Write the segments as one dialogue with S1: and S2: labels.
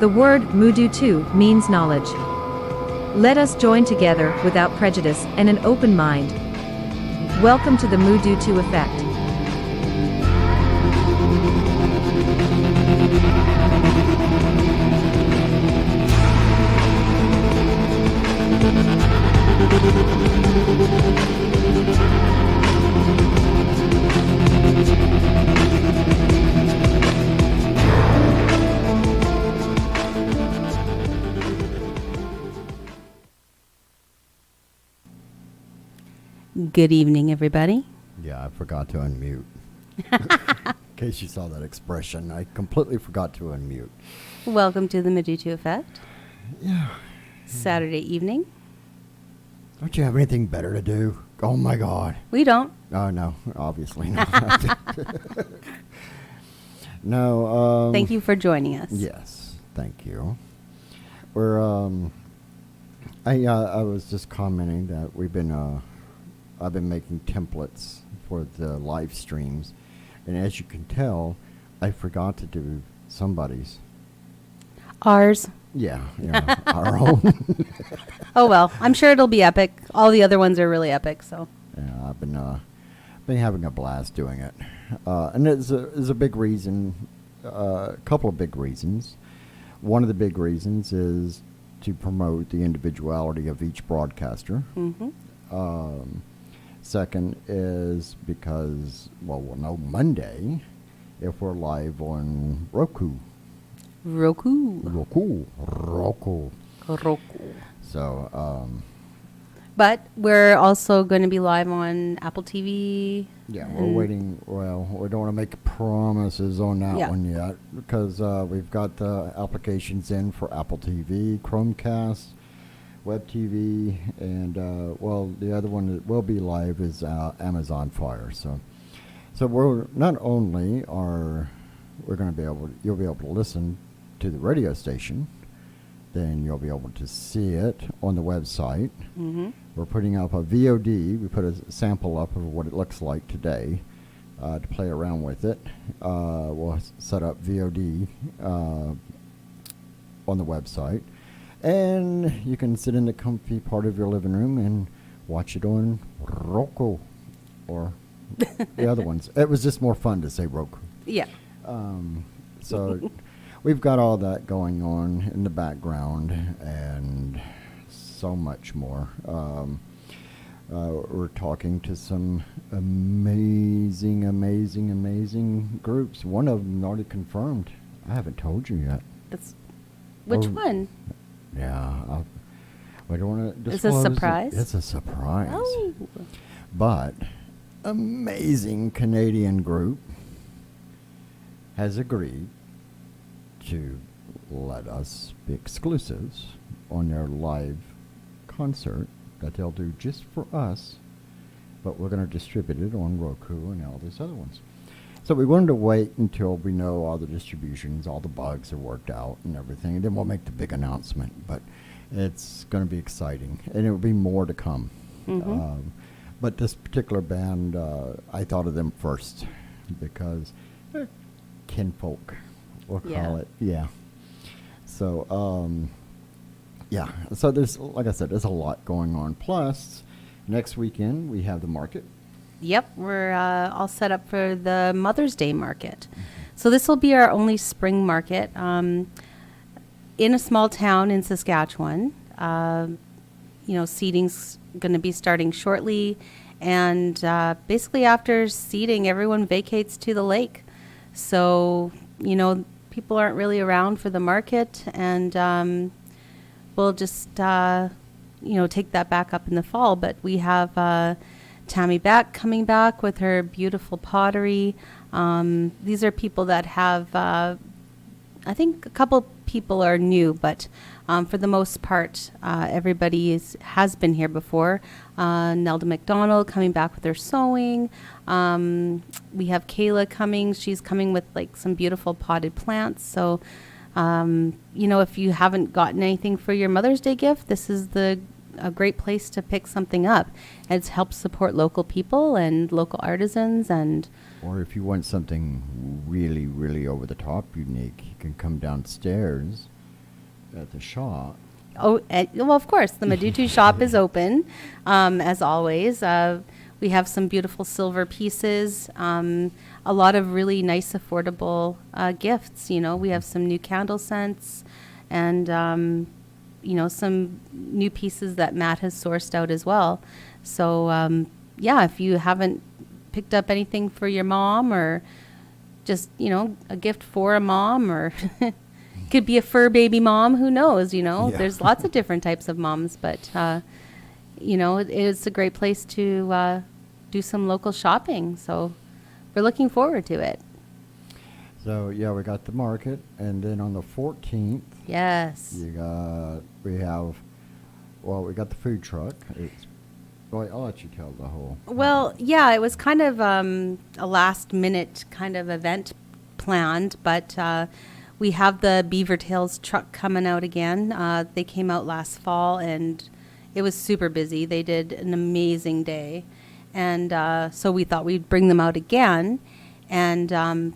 S1: The word Mudu means knowledge. Let us join together without prejudice and an open mind. Welcome to the Mudu effect.
S2: Good evening, everybody.
S3: Yeah, I forgot to unmute. In case you saw that expression, I completely forgot to unmute.
S2: Welcome to the Medutu Effect.
S3: Yeah.
S2: Saturday evening.
S3: Don't you have anything better to do? Oh, my God.
S2: We don't.
S3: Oh, no, obviously not. No.
S2: Thank you for joining us.
S3: Yes, thank you. We're, I was just commenting that I've been making templates for the live streams, and as you can tell, I forgot to do somebody's.
S2: Ours.
S3: Yeah, our own.
S2: Oh well, I'm sure it'll be epic. All the other ones are really epic. So.
S3: Yeah, I've been having a blast doing it, and there's a big reason, a couple of big reasons. One of the big reasons is to promote the individuality of each broadcaster.
S2: Mm-hmm.
S3: Second is because, well, we'll know Monday if we're live on Roku.
S2: Roku.
S3: So,
S2: But we're also going to be live on Apple TV.
S3: yeah, we're waiting. Well, we don't want to make promises on that one yet because we've got the applications in for Apple TV, Chromecast, Web TV, and the other one that will be live is Amazon Fire. So we're not only you'll be able to listen to the radio station, then you'll be able to see it on the website.
S2: Mm-hmm.
S3: We're putting up a VOD. We put a sample up of what it looks like today to play around with it. We'll set up VOD on the website. And you can sit in the comfy part of your living room and watch it on Roku or the other ones. It was just more fun to say Roku.
S2: Yeah.
S3: So we've got all that going on in the background and so much more. We're talking to some amazing groups. One of them already confirmed. I haven't told you yet.
S2: Which one?
S3: Yeah, we don't want to
S2: It's a surprise?
S3: It's a surprise.
S2: Oh.
S3: But amazing Canadian group has agreed to let us be exclusives on their live concert that they'll do just for us, but we're going to distribute it on Roku and all these other ones. So we wanted to wait until we know all the distributions, all the bugs are worked out and everything, and then we'll make the big announcement. But it's going to be exciting, and it will be more to come.
S2: Mm-hmm.
S3: But this particular band, I thought of them first because they're kinfolk, we'll call it. Yeah. So, So there's, like I said, there's a lot going on. Plus, next weekend we have the market.
S2: Yep, we're all set up for the Mother's Day market. Mm-hmm. So this will be our only spring market in a small town in Saskatchewan. Seating's going to be starting shortly, and basically after seating, everyone vacates to the lake. So, people aren't really around for the market, and we'll just, take that back up in the fall. But we have Tammy Beck coming back with her beautiful pottery. These are people that have, I think a couple people are new, but for the most part, everybody has been here before. Nelda McDonald coming back with her sewing. We have Kayla coming. She's coming with some beautiful potted plants. So, if you haven't gotten anything for your Mother's Day gift, this is a great place to pick something up. It's helps support local people and local artisans.
S3: Or if you want something really, really over the top unique, you can come downstairs at the shop.
S2: Oh, well, of course, the Madutu shop is open, as always. We have some beautiful silver pieces, a lot of really nice, affordable gifts. You know, we have some new candle scents and, you know, some new pieces that Matt has sourced out as well. So, yeah, if you haven't picked up anything for your mom or just, you know, a gift for a mom or could be a fur baby mom, who knows, you know.
S3: Yeah.
S2: There's lots of different types of moms, but, you know, it's a great place to do some local shopping. So we're looking forward to it.
S3: So yeah, we got the market, and then on the 14th,
S2: Yes.
S3: we got the food truck. Well, I'll let you tell the whole.
S2: Well, yeah, it was kind of a last minute kind of event planned, but we have the Beaver Tails truck coming out again. They came out last fall, and it was super busy. They did an amazing day. And so we thought we'd bring them out again. And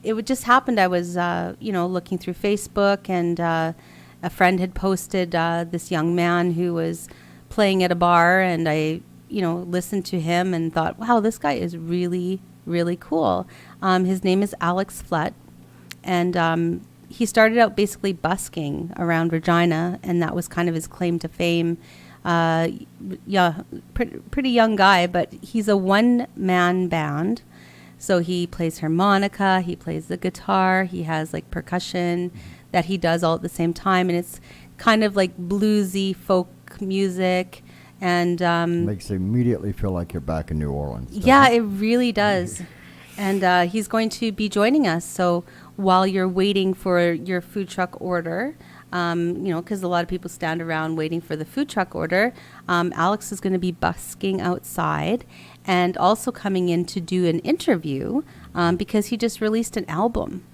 S2: it would just happened. I was, you know, looking through Facebook, and a friend had posted this young man who was playing at a bar, and I, you know, listened to him and thought, wow, this guy is really, really cool. His name is Alex Flett, and he started out basically busking around Regina, and that was kind of his claim to fame. Yeah, pretty young guy, but he's a one-man band. So he plays harmonica, he plays the guitar, he has like percussion that he does all at the same time, and it's kind of like bluesy folk music, and
S3: Makes you immediately feel like you're back in New Orleans.
S2: yeah, it really does. And he's going to be joining us. So while you're waiting for your food truck order, you know, because a lot of people stand around waiting for the food truck order, Alex is going to be busking outside and also coming in to do an interview because he just released an album,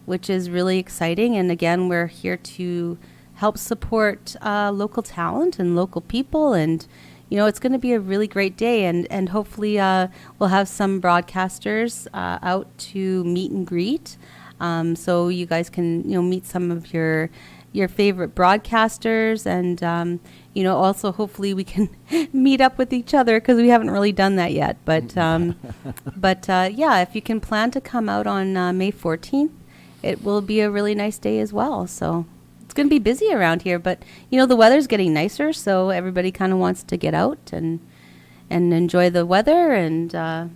S2: which is really exciting. And again, we're here to help support local talent and local people. And, you know, it's going to be a really great day. And hopefully we'll have some broadcasters out to meet and greet. So you guys can, you know, meet some of your favorite broadcasters, and you know, also hopefully we can meet up with each other, because we haven't really done that yet. But yeah, if you can plan to come out on May 14th, it will be a really nice day as well. So it's going to be busy around here, but you know, the weather's getting nicer, so everybody kind of wants to get out and enjoy the weather, and yeah.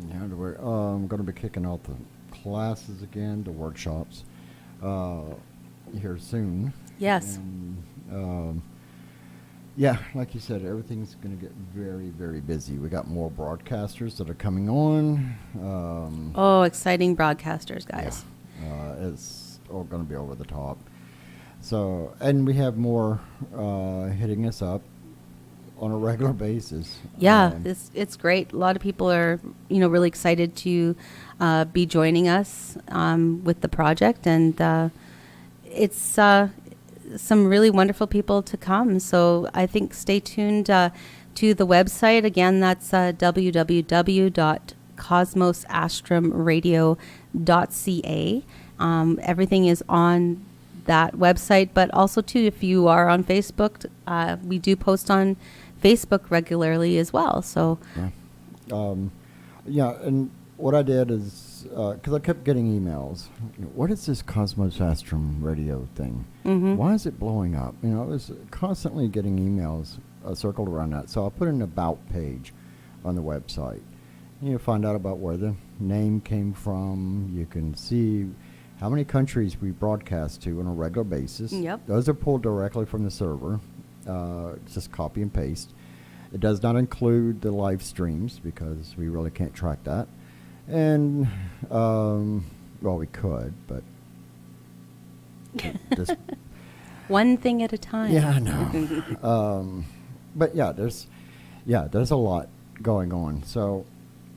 S3: Yeah, we're going to be kicking out the classes again, the workshops, here soon.
S2: Yes.
S3: And, yeah, like you said, everything's going to get very, very busy. We got more broadcasters that are coming on.
S2: Oh, exciting broadcasters, guys.
S3: Yeah, it's all going to be over the top. So, and we have more hitting us up on a regular basis.
S2: Yeah, it's great. A lot of people are, you know, really excited to be joining us with the project, and it's some really wonderful people to come. So I think stay tuned to the website. Again, that's www.cosmosastrumradio.ca. Everything is on that website, but also too, if you are on Facebook, we do post on Facebook regularly as well. So
S3: yeah, and what I did is, because I kept getting emails, you know, what is this Cosmos Astrum radio thing?
S2: Mhm.
S3: Why is it blowing up? You know, I was constantly getting emails circled around that. So I put an about page on the website. You find out about where the name came from. You can see how many countries we broadcast to on a regular basis.
S2: Yep.
S3: Those are pulled directly from the server. It's just copy and paste. It does not include the live streams because we really can't track that. And, well, we could, but just
S2: one thing at a time.
S3: yeah, I know. But yeah, there's a lot going on. So,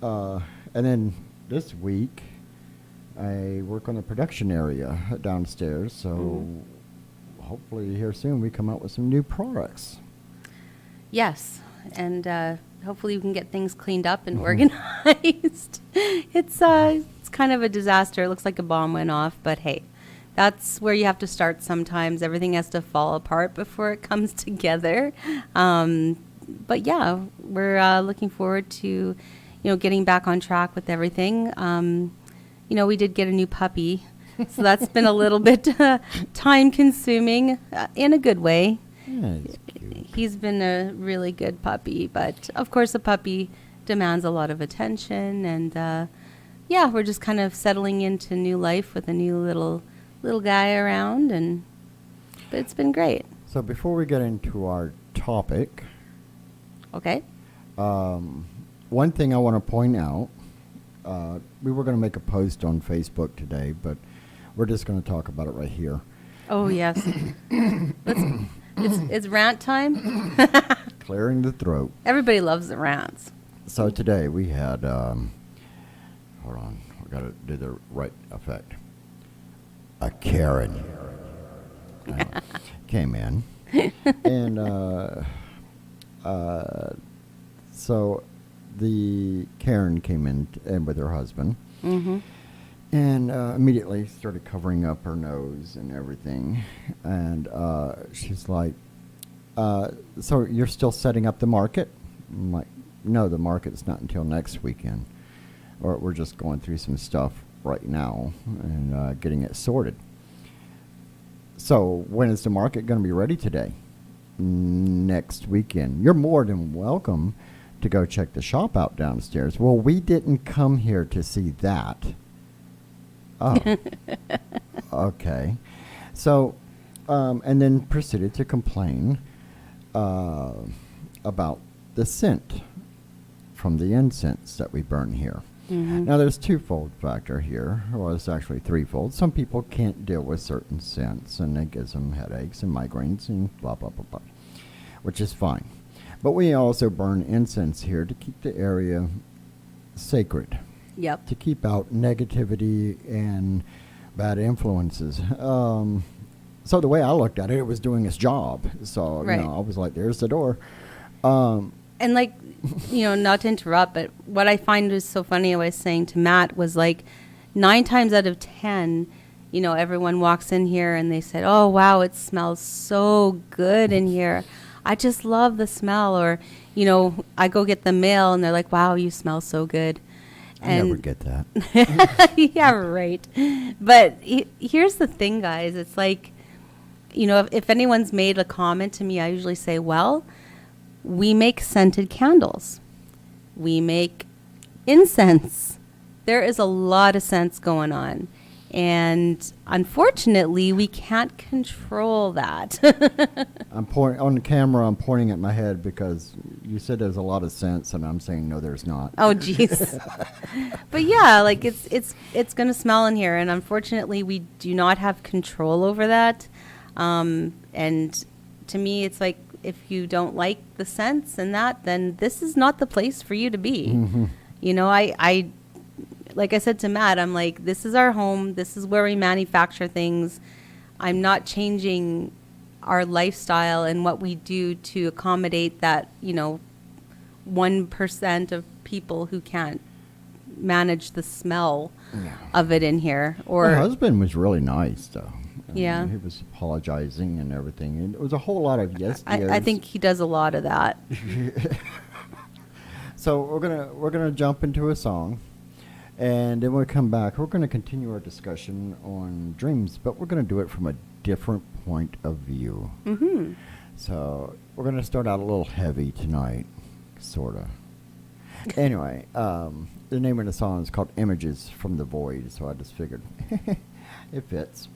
S3: and then this week, I work on the production area downstairs. So hopefully here soon we come out with some new products.
S2: Yes, and hopefully we can get things cleaned up and organized. It's kind of a disaster. It looks like a bomb went off, but hey, that's where you have to start sometimes. Everything has to fall apart before it comes together. But yeah, we're looking forward to, getting back on track with everything. We did get a new puppy, so that's been a little bit time consuming in a good way.
S3: Yeah, it's cute.
S2: He's been a really good puppy, but of course a puppy demands a lot of attention, and yeah, we're just kind of settling into new life with a new little guy around, but it's been great.
S3: So before we get into our topic,
S2: Okay.
S3: one thing I want to point out, we were going to make a post on Facebook today, but we're just going to talk about it right here.
S2: Oh yes. It's rant time.
S3: Clearing the throat.
S2: Everybody loves the rants.
S3: So today we had, hold on, we got to do the right effect. A Karen came in, and so the Karen came in with her husband,
S2: Mm-hmm.
S3: and immediately started covering up her nose and everything, and she's like, "So you're still setting up the market?" I'm like, "No, the market's not until next weekend, or we're just going through some stuff right now and getting it sorted." So when is the market going to be ready today? Next weekend. You're more than welcome to go check the shop out downstairs. Well, we didn't come here to see that. Oh, okay. So, and then proceeded to complain about the scent from the incense that we burn here.
S2: Mm-hmm.
S3: Now, there's twofold factor here. Well, it's actually threefold. Some people can't deal with certain scents, and it gives them headaches and migraines and blah, blah, blah, blah, which is fine. But we also burn incense here to keep the area sacred,
S2: Yep.
S3: to keep out negativity and bad influences. So the way I looked at it, it was doing its job. So,
S2: Right.
S3: I was like, there's the door.
S2: And like, not to interrupt, but what I find is so funny, I was saying to Matt, was like 9 times out of 10, everyone walks in here and they said, "Oh, wow, it smells so good in here. I just love the smell." Or, I go get the mail and they're like, "Wow, you smell so good."
S3: I never get that.
S2: Yeah, right. But here's the thing, guys. It's like, if anyone's made a comment to me, I usually say, well, we make scented candles. We make incense. There is a lot of scents going on. And unfortunately, we can't control that.
S3: I'm pointing on the camera. I'm pointing at my head because you said there's a lot of scents, and I'm saying no, there's not.
S2: Oh, jeez. But yeah, like it's going to smell in here, and unfortunately, we do not have control over that. And to me, it's like, if you don't like the scents and that, then this is not the place for you to be.
S3: Mm-hmm.
S2: I like I said to Matt, I'm like, this is our home. This is where we manufacture things. I'm not changing our lifestyle and what we do to accommodate that, 1% of people who can't manage the smell of it in here. Or
S3: My husband was really nice, though.
S2: Yeah.
S3: He was apologizing and everything. And it was a whole lot of yes.
S2: I think he does a lot of that.
S3: So we're gonna jump into a song, and then when we come back, we're gonna continue our discussion on dreams, but we're gonna do it from a different point of view.
S2: Mm-hmm.
S3: So we're gonna start out a little heavy tonight, sorta. Anyway, the name of the song is called "Images from the Void," so I just figured it fits.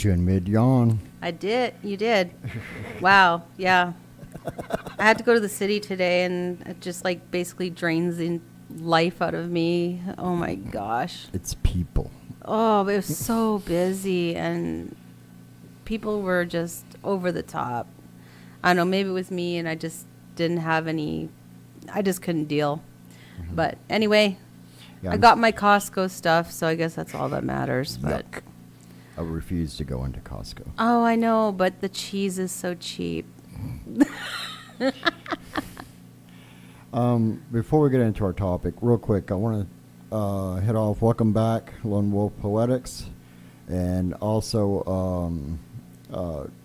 S3: Got you in mid-yawn.
S2: I did. You did. Wow. Yeah. I had to go to the city today, and it just like basically drains the life out of me. Oh my gosh.
S3: It's people.
S2: Oh, it was so busy, and people were just over the top. I don't know, maybe it was me, and I just didn't have any, I just couldn't deal. But anyway,
S3: Yeah,
S2: I got my Costco stuff, so I guess that's all that matters. But
S3: Yuck. I refuse to go into Costco.
S2: oh, I know, but the cheese is so cheap.
S3: Before we get into our topic, real quick, I want to hit off welcome back, Lone Wolf Poetics, and also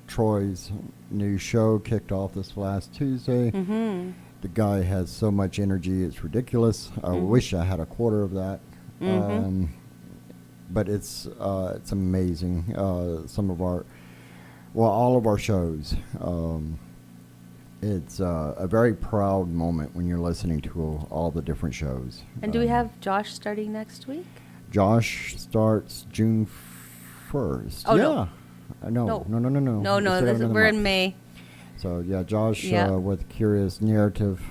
S3: Troy's new show kicked off this last Tuesday.
S2: Mm-hmm.
S3: The guy has so much energy, it's ridiculous. I wish I had a quarter of that. But it's amazing. Some of our, well, all of our shows. It's a very proud moment when you're listening to all the different shows.
S2: And do we have Josh starting next week?
S3: Josh starts June 1st.
S2: Oh,
S3: yeah.
S2: no.
S3: No.
S2: No, we're in May.
S3: So, yeah, Josh
S2: Yeah.
S3: with Curious Narrative,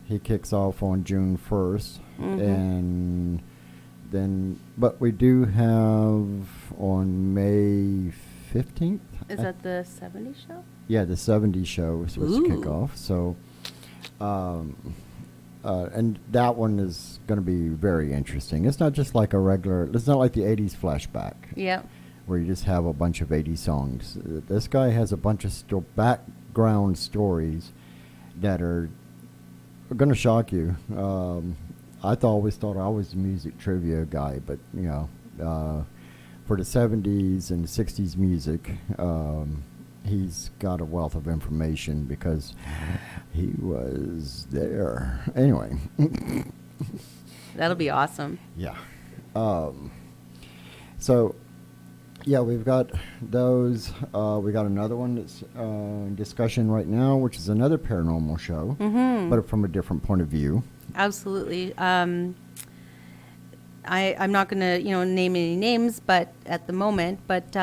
S3: he kicks off on June 1st. And then, but we do have on May 15th.
S2: Is that the 70s show?
S3: Yeah, the 70s show was supposed to kick
S2: Ooh.
S3: off. So, and that one is going to be very interesting. It's not just like a regular, it's not like the 80s flashback.
S2: Yep.
S3: Where you just have a bunch of 80s songs. This guy has a bunch of background stories that are going to shock you. I always thought I was a music trivia guy, but, you know, for the 70s and 60s music, he's got a wealth of information because he was there. Anyway.
S2: That'll be awesome.
S3: Yeah. So, yeah, we've got those. We got another one that's in discussion right now, which is another paranormal show, but from a different point of view.
S2: Absolutely. I'm not going to, name any names, but at the moment, but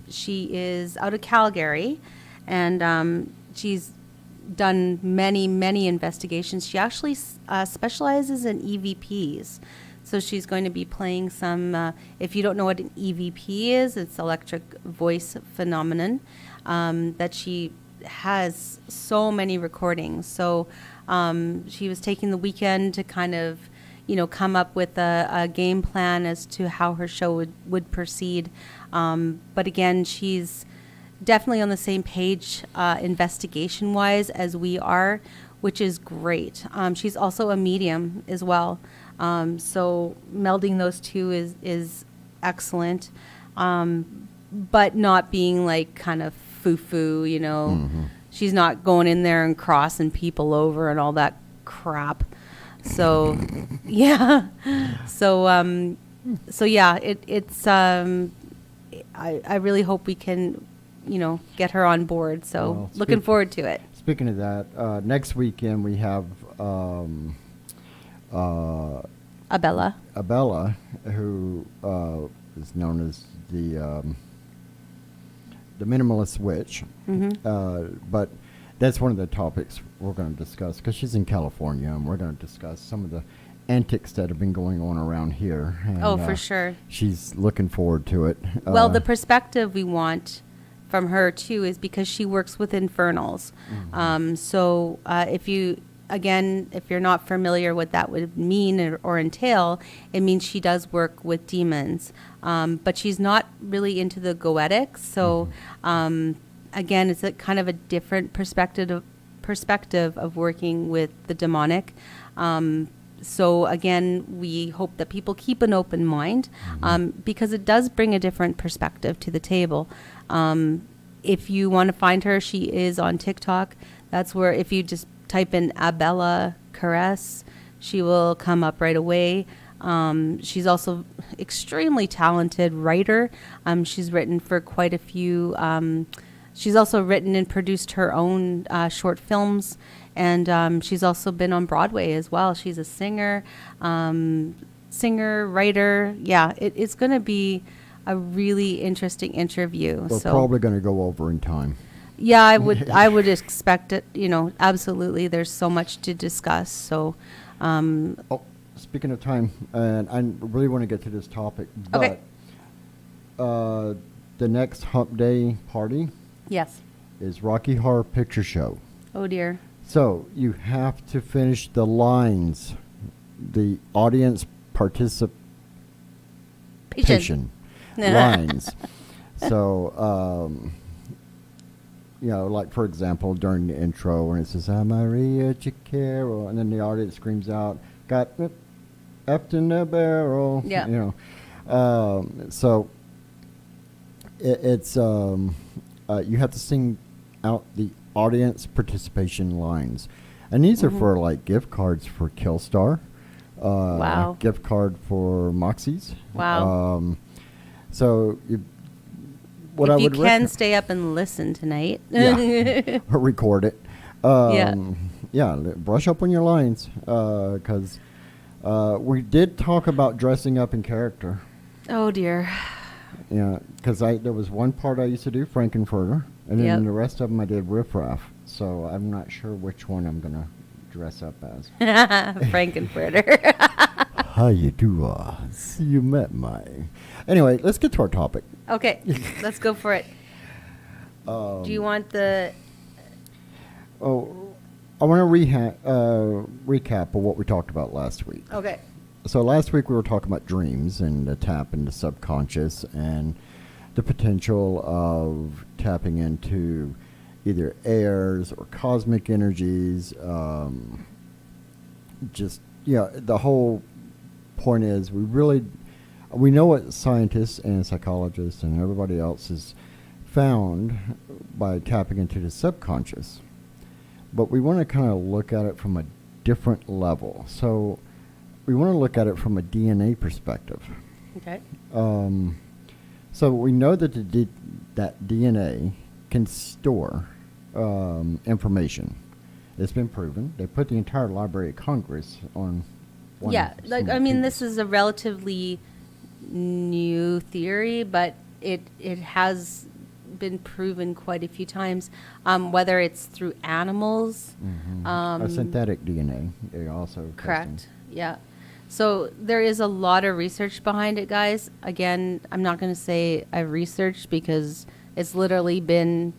S2: she is out of Calgary, and she's done many investigations. She actually specializes in EVPs. So she's going to be playing some, if you don't know what an EVP is, it's electric voice phenomenon, that she has so many recordings. So she was taking the weekend to kind of, come up with a game plan as to how her show would proceed. But again, she's definitely on the same page investigation-wise as we are, which is great. She's also a medium as well. So melding those two is excellent, but not being like kind of foo-foo, She's not going in there and crossing people over and all that crap. So, yeah. So yeah, it's, I really hope we can, get her on board. So
S3: Well,
S2: looking forward to it.
S3: Speaking of that, next weekend we have
S2: Abella,
S3: who is known as the Minimalist Witch. But that's one of the topics we're going to discuss because she's in California, and we're going to discuss some of the antics that have been going on around here. And,
S2: oh, for sure.
S3: She's looking forward to it.
S2: Well, the perspective we want from her too is because she works with infernals. So if you're not familiar what that would mean or entail, it means she does work with demons. But she's not really into the goetics. So again, it's a kind of a different perspective of working with the demonic. So again, we hope that people keep an open mind because it does bring a different perspective to the table. If you want to find her, she is on TikTok. That's where if you just type in Abella Caress, she will come up right away. She's also extremely talented writer. She's written for quite a few. She's also written and produced her own short films, and she's also been on Broadway as well. She's a singer, writer. Yeah, it's going to be a really interesting interview.
S3: We're
S2: So
S3: probably going to go over in time.
S2: yeah, I would expect it. Absolutely. There's so much to discuss. So,
S3: Oh, speaking of time, and I really want to get to this topic, but
S2: Okay.
S3: The next Hump Day party
S2: yes.
S3: is Rocky Horror Picture Show.
S2: Oh dear.
S3: So you have to finish the lines, the audience participation lines. So, like for example, during the intro when it says, "I'm Maria Chicaro," and then the audience screams out, "Got effed in the barrel."
S2: Yeah.
S3: So it's you have to sing out the audience participation lines, and these are for like gift cards for Killstar,
S2: Wow.
S3: gift card for Moxie's.
S2: Wow.
S3: So what
S2: if
S3: I
S2: you
S3: would
S2: can
S3: recommend,
S2: stay up and listen tonight.
S3: yeah, or record it. Brush up on your lines, because we did talk about dressing up in character.
S2: Oh dear.
S3: Yeah, because there was one part I used to do, Frankenfurter, and then
S2: Yep.
S3: the rest of them I did Riff Raff. So I'm not sure which one I'm gonna dress up as.
S2: Frankenfurter.
S3: How you do? See you met my. Anyway, let's get to our topic.
S2: Okay, let's go for it. Do you want the?
S3: Oh, I want to recap of what we talked about last week.
S2: Okay.
S3: So last week we were talking about dreams and the tap into subconscious and the potential of tapping into either airs or cosmic energies. The whole point is we know what scientists and psychologists and everybody else has found by tapping into the subconscious. But we want to kind of look at it from a different level. So we want to look at it from a DNA perspective.
S2: Okay.
S3: So we know that that DNA can store information. It's been proven. They put the entire Library of Congress on one.
S2: Yeah, this is a relatively new theory, but it has been proven quite a few times, whether it's through animals.
S3: A synthetic DNA. They also
S2: Correct.
S3: testing.
S2: Yeah. So there is a lot of research behind it, guys. Again, I'm not going to say I've researched because it's literally been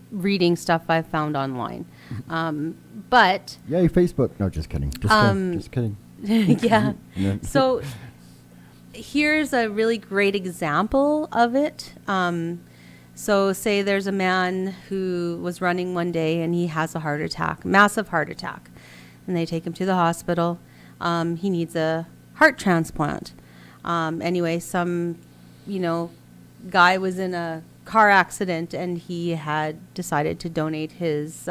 S2: reading stuff I've found online. But
S3: Yay, Facebook. No, just kidding. Just kidding.
S2: yeah.
S3: No.
S2: So here's a really great example of it. So say there's a man who was running one day and he has a heart attack, massive heart attack, and they take him to the hospital. He needs a heart transplant. Anyway, some, guy was in a car accident and he had decided to donate his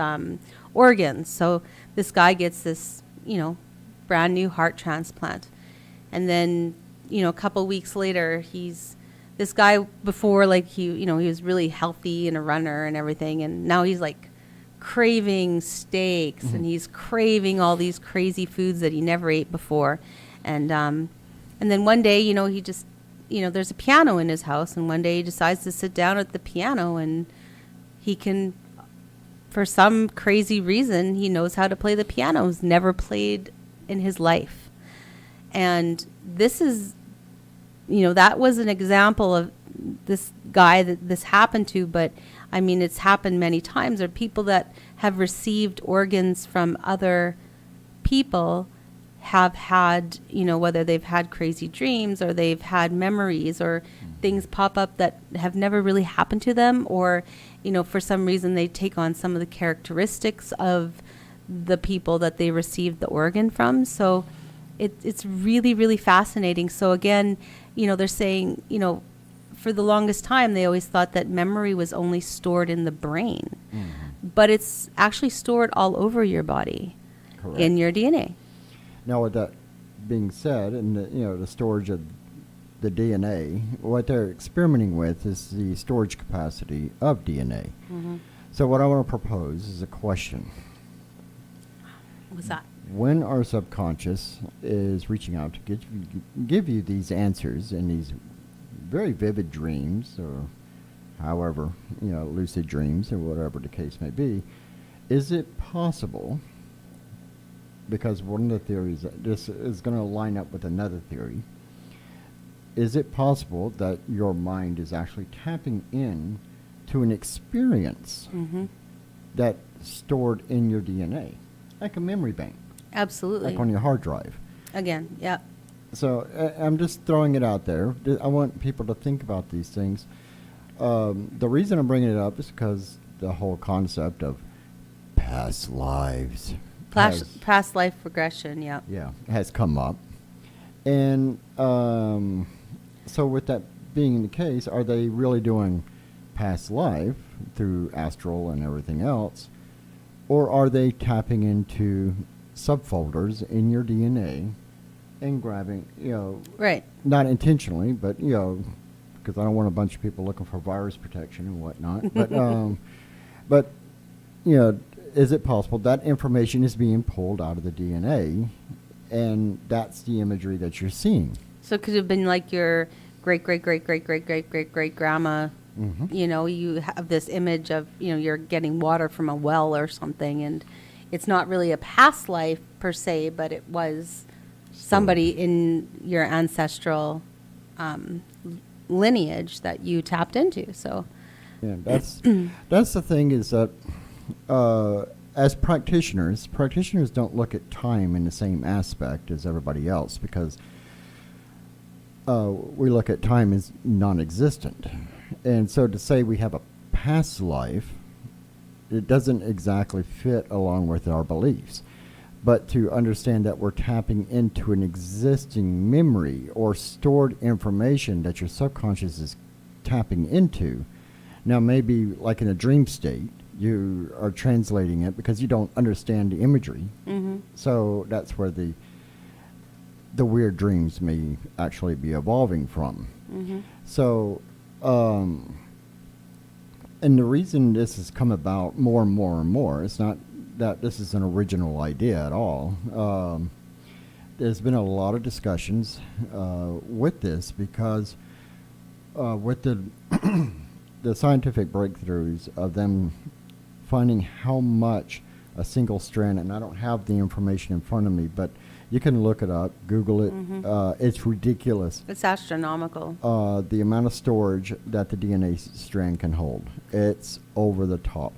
S2: organs. So this guy gets this, brand new heart transplant. And then, a couple weeks later, this guy before, he was really healthy and a runner and everything. And now he's craving steaks and he's craving all these crazy foods that he never ate before. And then one day, he just, there's a piano in his house, and one day he decides to sit down at the piano, and he can, for some crazy reason, he knows how to play the piano. He's never played in his life. And this is, that was an example of this guy that this happened to, but it's happened many times. There are people that have received organs from other people have had, whether they've had crazy dreams or they've had memories or things pop up that have never really happened to them, or, for some reason they take on some of the characteristics of the people that they received the organ from. So it's really, really fascinating. So again, they're saying, for the longest time, they always thought that memory was only stored in the brain, but it's actually stored all over your body.
S3: Correct.
S2: In your DNA.
S3: Now, with that being said, and the storage of the DNA, what they're experimenting with is the storage capacity of DNA. So what I want to propose is a question.
S2: What's that?
S3: When our subconscious is reaching out to give you these answers and these very vivid dreams, or however, lucid dreams, or whatever the case may be, is it possible, because one of the theories, this is going to line up with another theory, is it possible that your mind is actually tapping in to an experience that's stored in your DNA, like a memory bank,
S2: Absolutely.
S3: like on your hard drive?
S2: Again, yeah.
S3: So I'm just throwing it out there. I want people to think about these things. The reason I'm bringing it up is because the whole concept of past lives
S2: Past life regression, yeah.
S3: has come up. And so with that being the case, are they really doing past life through astral and everything else? Or are they tapping into subfolders in your DNA and grabbing,
S2: Right.
S3: not intentionally, but, because I don't want a bunch of people looking for virus protection and whatnot. But, is it possible that information is being pulled out of the DNA, and that's the imagery that you're seeing?
S2: So it could have been like your great grandma. You have this image of, you're getting water from a well or something, and it's not really a past life per se, but it was somebody in your ancestral lineage that you tapped into. So
S3: Yeah, that's the thing, is that as practitioners don't look at time in the same aspect as everybody else, because we look at time as non-existent. And so to say we have a past life, it doesn't exactly fit along with our beliefs. But to understand that we're tapping into an existing memory or stored information that your subconscious is tapping into. Now, maybe like in a dream state, you are translating it because you don't understand the imagery. So that's where the weird dreams may actually be evolving from. So, and the reason this has come about more and more and more, it's not that this is an original idea at all. There's been a lot of discussions with this, because with the the scientific breakthroughs of them finding how much a single strand, and I don't have the information in front of me, but you can look it up, Google it. It's ridiculous.
S2: it's astronomical.
S3: The amount of storage that the DNA strand can hold. It's over the top.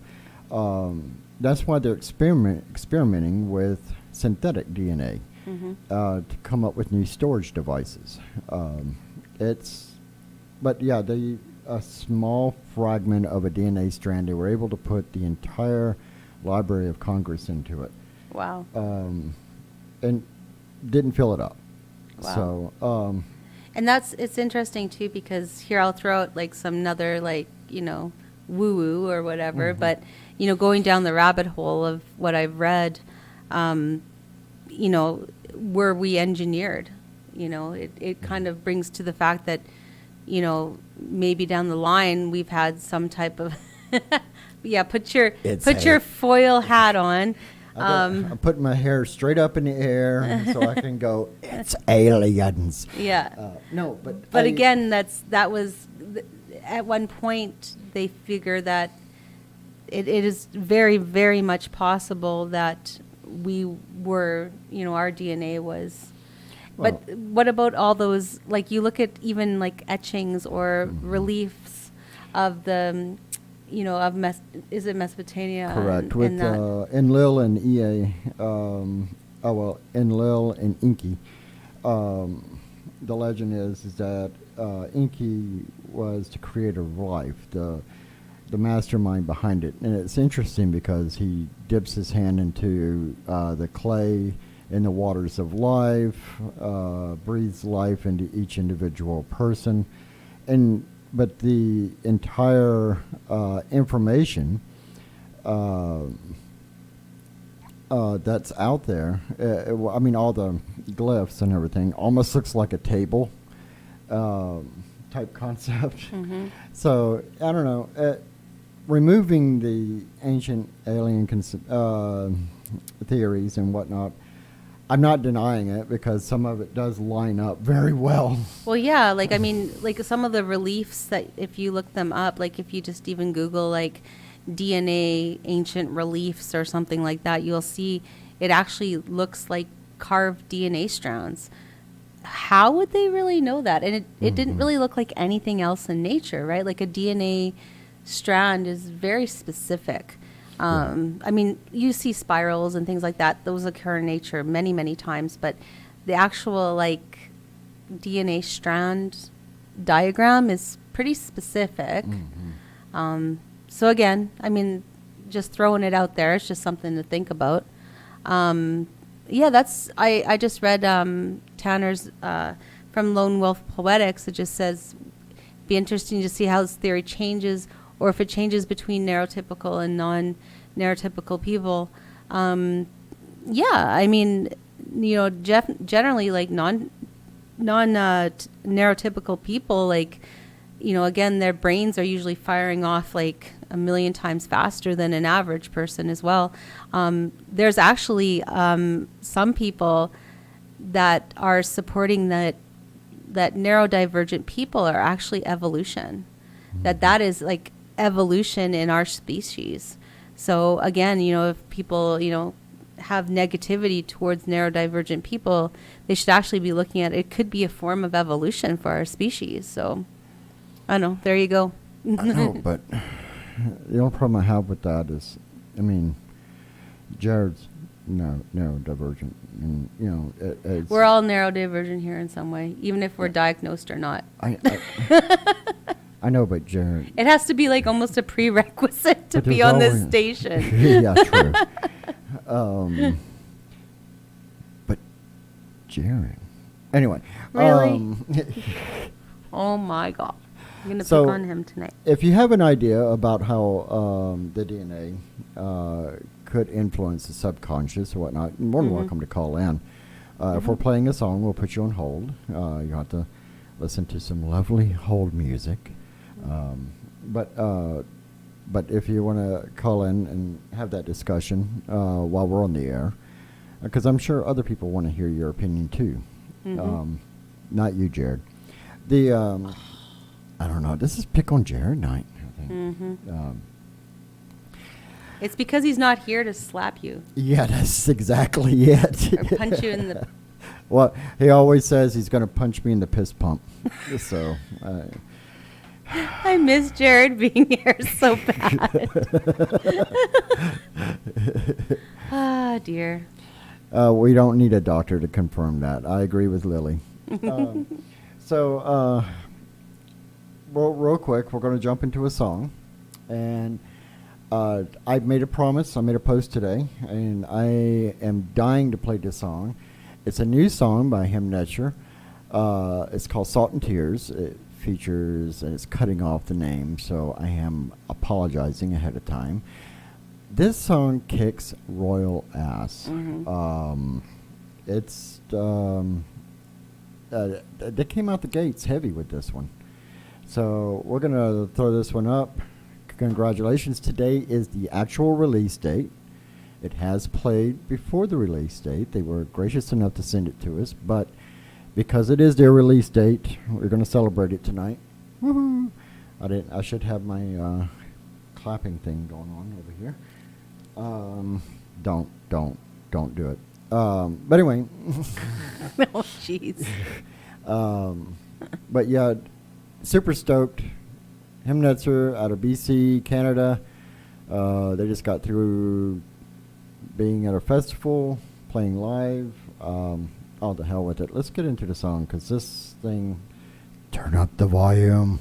S3: That's why they're experimenting with synthetic DNA to come up with new storage devices. A small fragment of a DNA strand, they were able to put the entire Library of Congress into it.
S2: Wow.
S3: And didn't fill it up.
S2: Wow.
S3: So,
S2: And it's interesting too, because here I'll throw out like some other woo-woo or whatever, but going down the rabbit hole of what I've read, were we engineered? It kind of brings to the fact that, maybe down the line we've had some type of put your foil hat on.
S3: I'm putting my hair straight up in the air so I can go, it's aliens.
S2: Yeah.
S3: No,
S2: but again, that was at one point they figure that it is very, very much possible that we were, our DNA was.
S3: Well,
S2: but what about all those, like you look at even like etchings or reliefs of the, is it Mesopotamia?
S3: correct. With Enlil and Ea, Enlil and Enki. The legend is that Enki was the creator of life, the mastermind behind it. And it's interesting because he dips his hand into the clay in the waters of life, breathes life into each individual person. But the entire information that's out there, all the glyphs and everything, almost looks like a table type concept. So, I don't know, removing the ancient alien theories and whatnot, I'm not denying it because some of it does line up very well.
S2: Well, yeah, like, I mean, like some of the reliefs that if you look them up, like if you just even Google like DNA ancient reliefs or something like that, you'll see it actually looks like carved DNA strands. How would they really know that? And it didn't really look like anything else in nature, right? Like a DNA strand is very specific. I mean, you see spirals and things like that. Those occur in nature many, many times. But the actual, like, DNA strand diagram is pretty specific. So, again, I mean, just throwing it out there. It's just something to think about. Yeah, that's... I just read Tanner's... from Lone Wolf Poetics. It just says, be interesting to see how this theory changes or if it changes between neurotypical and non-neurotypical people. Yeah, I mean, you know, generally, like, neurotypical people, like, you know, again, their brains are usually firing off, like, 1 million times faster than an average person as well. There's actually some people that are supporting that neurodivergent people are actually evolution, that is like evolution in our species. So again, you know, if people, you know, have negativity towards neurodivergent people, they should actually be looking at it could be a form of evolution for our species. So I don't know, there you go.
S3: I know, but the only problem I have with that is, I mean, Jared's neurodivergent, and you know, it's,
S2: we're all neurodivergent here in some way, even if we're diagnosed or not.
S3: I know, but Jared,
S2: it has to be like almost a prerequisite to be on this station.
S3: Yeah, true. But Jared, anyway.
S2: Really? Oh my God. I'm going to pick on him tonight.
S3: If you have an idea about how the DNA could influence the subconscious or whatnot, you're more than welcome to call in. If we're playing a song, we'll put you on hold. You have to listen to some lovely hold music. But if you want to call in and have that discussion while we're on the air, because I'm sure other people want to hear your opinion too. Not you, Jared. I don't know. This is pick on Jared night, I think.
S2: It's because he's not here to slap you.
S3: Yeah, that's exactly it.
S2: Or punch you in the...
S3: Well, he always says he's going to punch me in the piss pump. So...
S2: I miss Jared being here so bad. Ah, dear.
S3: We don't need a doctor to confirm that. I agree with Lily. Real quick, we're going to jump into a song. And I made a promise. I made a post today. And I am dying to play this song. It's a new song by Him Netcher. It's called Salt and Tears. It features, and it's cutting off the name, so I am apologizing ahead of time. This song kicks royal ass. It's they came out the gates heavy with this one, so we're gonna throw this one up. Congratulations! Today is the actual release date. It has played before the release date. They were gracious enough to send it to us, but because it is their release date, we're going to celebrate it tonight. Woohoo! I should have my clapping thing going on over here. Don't do it. But anyway.
S2: Oh, jeez.
S3: But yeah, super stoked. Him Netzer out of BC, Canada. They just got through being at a festival, playing live. Oh, the hell with it. Let's get into the song, because this thing... Turn up the volume.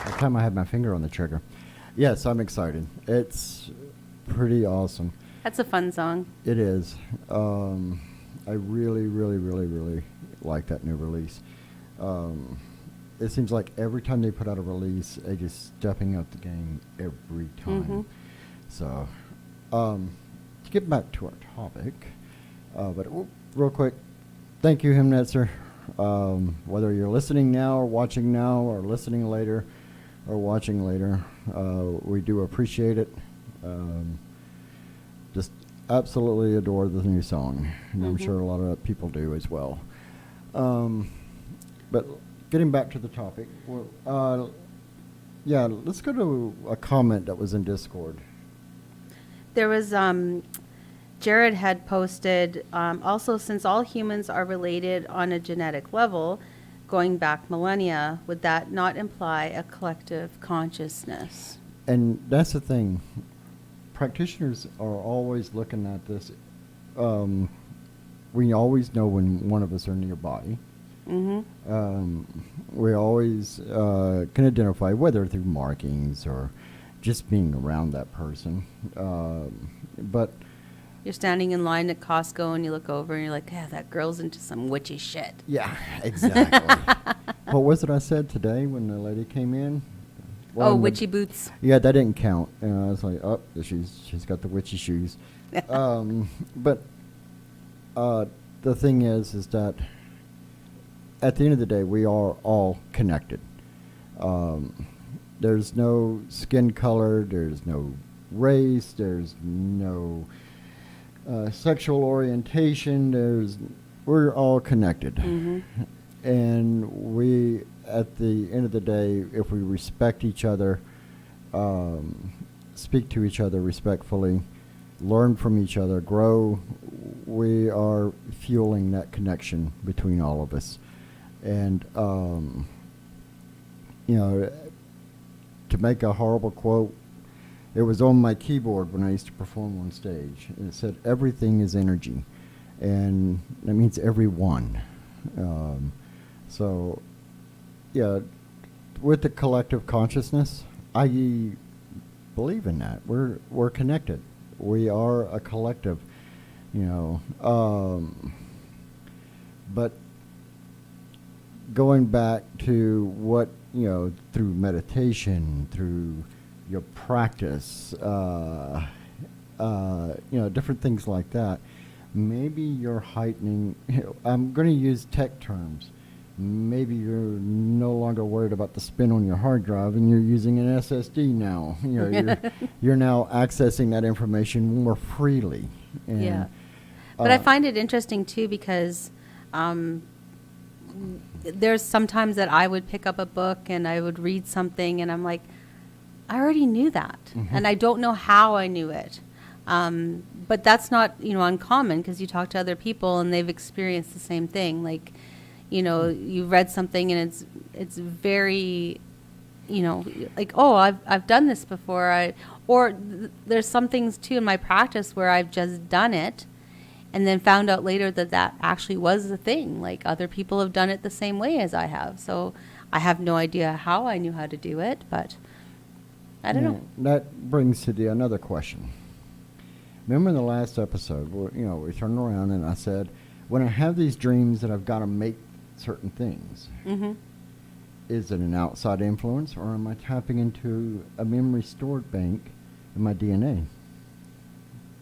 S3: That time I had my finger on the trigger. Yes, I'm excited. It's pretty awesome.
S2: That's a fun song.
S3: It is. I really, really, really, really like that new release. It seems like every time they put out a release, they're just stepping up the game every time.
S2: Mhm.
S3: So, to get back to our topic, real quick, thank you, Himnetzer. Whether you're listening now or watching now or listening later or watching later, we do appreciate it. Just absolutely adore the new song, and I'm sure a lot of people do as well. But getting back to the topic, let's go to a comment that was in Discord.
S2: There was, Jared had posted, also, since all humans are related on a genetic level, going back millennia, would that not imply a collective consciousness?
S3: And that's the thing. Practitioners are always looking at this. We always know when one of us are nearby. We always can identify, whether through markings or just being around that person. But
S2: You're standing in line at Costco and you look over and you're like, yeah, that girl's into some witchy shit.
S3: yeah, exactly. What was it I said today when the lady came in?
S2: Oh, witchy boots.
S3: Yeah, that didn't count. I was like, oh, she's got the witchy shoes. But the thing is that at the end of the day, we are all connected. There's no skin color, there's no race, there's no sexual orientation. We're all connected. And we, at the end of the day, if we respect each other, speak to each other respectfully, learn from each other, grow, we are fueling that connection between all of us. And, to make a horrible quote, it was on my keyboard when I used to perform on stage. And it said, everything is energy. And that means everyone. So, yeah, with the collective consciousness, I believe in that. We're connected. We are a collective, but going back to what, through meditation, through your practice, different things like that, maybe you're heightening, I'm going to use tech terms. Maybe you're no longer worried about the spin on your hard drive and you're using an SSD now. You're now accessing that information more freely. And,
S2: yeah. But I find it interesting too because there's sometimes that I would pick up a book and I would read something and I'm like, I already knew that. And I don't know how I knew it. But that's not, uncommon because you talk to other people and they've experienced the same thing. Like, you read something and it's very, like, oh, I've done this before. There's some things too in my practice where I've just done it and then found out later that actually was the thing. Like other people have done it the same way as I have. So I have no idea how I knew how to do it, but I don't know.
S3: That brings to another question. Remember in the last episode, we turned around and I said, when I have these dreams that I've got to make certain things, is it an outside influence or am I tapping into a memory stored bank in my DNA?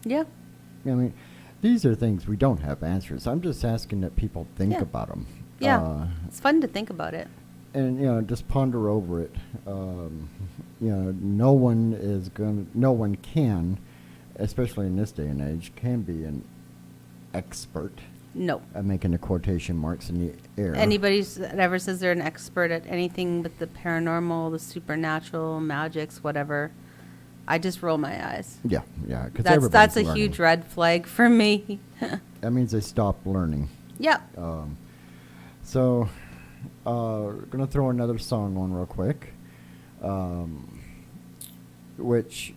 S2: Yeah.
S3: I mean, these are things we don't have answers. I'm just asking that people think about them.
S2: Yeah. It's fun to think about it.
S3: And, just ponder over it. No one can, especially in this day and age, can be an expert.
S2: No.
S3: I'm making the quotation marks in the air.
S2: Anybody that ever says they're an expert at anything but the paranormal, the supernatural, magics, whatever, I just roll my eyes.
S3: Yeah. Because
S2: that's a huge red flag for me.
S3: That means they stopped learning.
S2: Yeah.
S3: So, gonna throw another song on real quick, which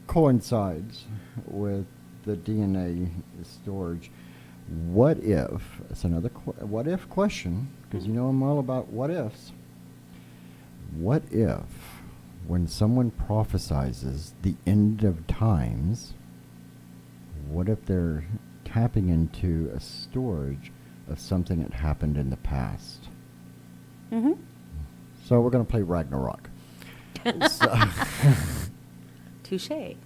S3: coincides with the DNA storage. What if? It's another what if question, because I'm all about what ifs. What if, when someone prophesizes the end of times, what if they're tapping into a storage of something that happened in the past?
S2: Mm-hmm.
S3: So we're going to play Ragnarok. So
S2: Touche.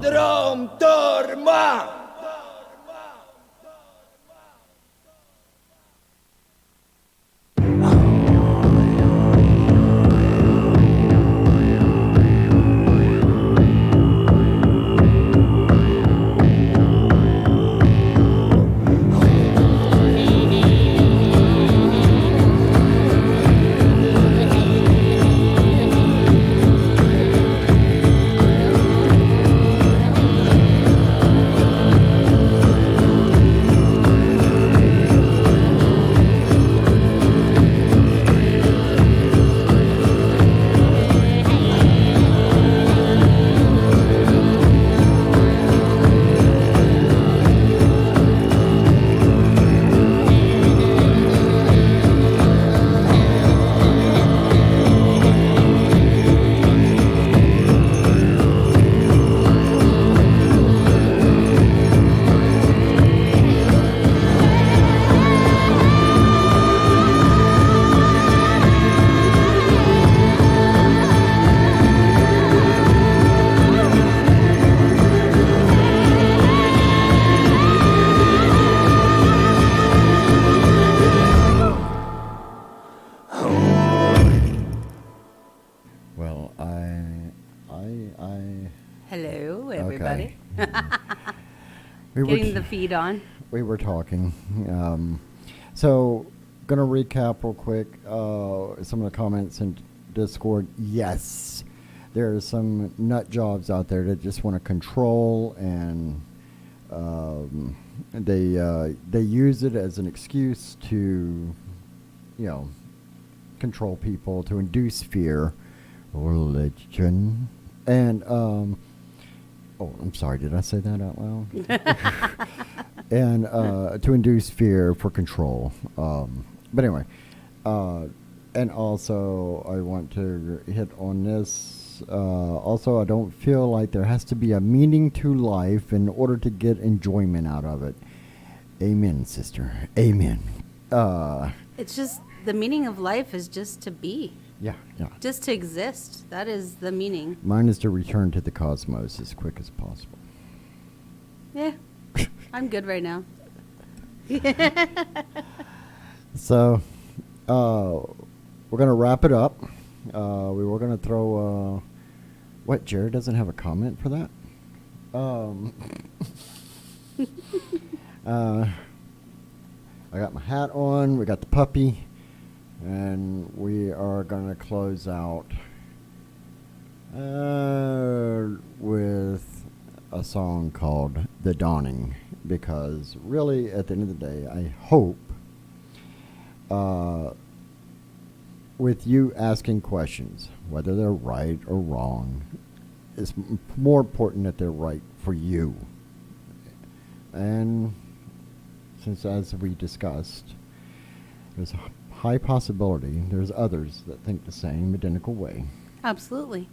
S4: Astrum Torma!
S3: Well,
S2: Hello, everybody.
S3: we were
S2: Getting the feed on.
S3: we were talking. So, gonna recap real quick some of the comments in Discord. Yes, there are some nut jobs out there that just want to control, and they use it as an excuse to, control people, to induce fear, religion, and oh, I'm sorry, did I say that out loud? And to induce fear for control. But anyway, and also I want to hit on this. Also, I don't feel like there has to be a meaning to life in order to get enjoyment out of it. Amen, sister. Amen.
S2: It's just the meaning of life is just to be,
S3: Yeah.
S2: just to exist. That is the meaning.
S3: Mine is to return to the cosmos as quick as possible.
S2: Yeah, I'm good right now.
S3: So, we're going to wrap it up. We were going to throw, what, Jared doesn't have a comment for that? I got my hat on, we got the puppy, and we are going to close out with a song called The Dawning, because really, at the end of the day, I hope with you asking questions, whether they're right or wrong, it's more important that they're right for you. And since, as we discussed, there's a high possibility there's others that think the same identical way.
S2: Absolutely.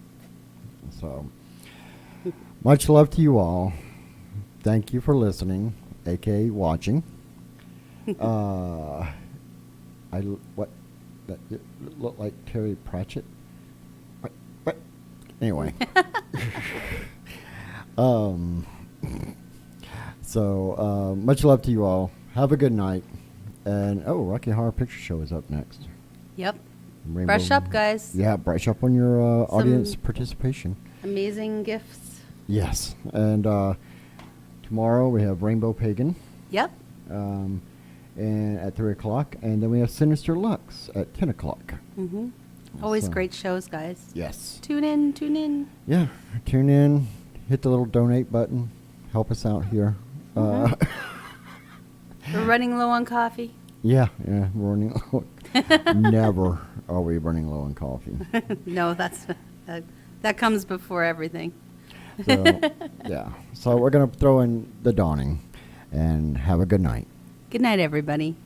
S3: So, much love to you all. Thank you for listening, aka watching. What? That looked like Terry Pratchett. What? Anyway. So, much love to you all. Have a good night. And, Rocky Horror Picture Show is up next.
S2: Yep.
S3: Rainbow.
S2: Brush up, guys.
S3: Yeah, brush up on your audience participation.
S2: Amazing gifts.
S3: Yes. And tomorrow we have Rainbow Pagan.
S2: Yep.
S3: And at 3 o'clock. And then we have Sinister Lux at 10 o'clock.
S2: Mm-hmm. Always
S3: So-
S2: great shows, guys.
S3: Yes.
S2: Tune in, tune in.
S3: Yeah. Tune in. Hit the little donate button. Help us out here.
S2: We're running low on coffee.
S3: Yeah, we're running low. Never are we running low on coffee.
S2: No, that comes before everything.
S3: So, yeah. So we're going to throw in The Dawning, and have a good night.
S2: Good night, everybody.